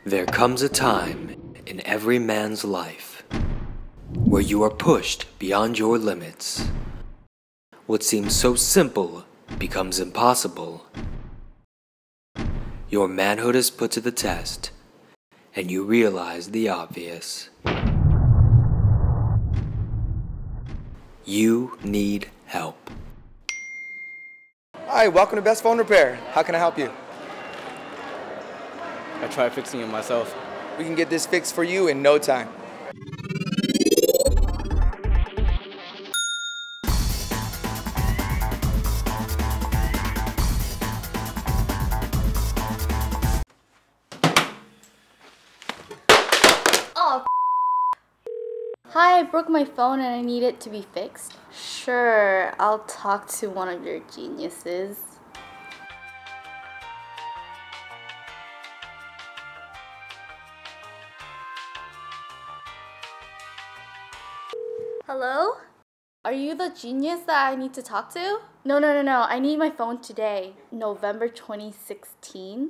There comes a time in every man's life where you are pushed beyond your limits. What seems so simple becomes impossible. Your manhood is put to the test, and you realize the obvious. You need help. Hi, welcome to Best Phone Repair. How can I help you? I tried fixing it myself. We can get this fixed for you in no time. Oh, hi, I broke my phone and I need it to be fixed. Sure, I'll talk to one of your geniuses. Hello? Are you the genius that I need to talk to? No, I need my phone today, November 2016.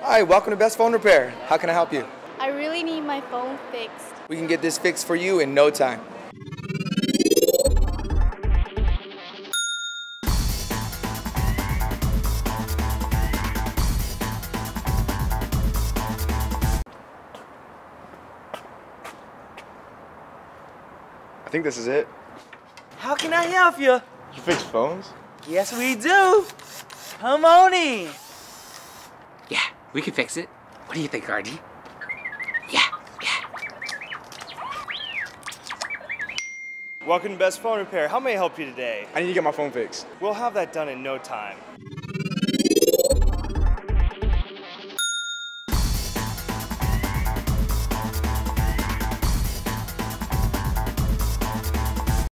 Hi, welcome to Best Phone Repair. How can I help you? I really need my phone fixed. We can get this fixed for you in no time. I think this is it. How can I help you? You fix phones? Yes, we do. Come on in. Yeah, we can fix it. What do you think, Artie? Yeah. Welcome to Best Phone Repair. How may I help you today? I need to get my phone fixed. We'll have that done in no time.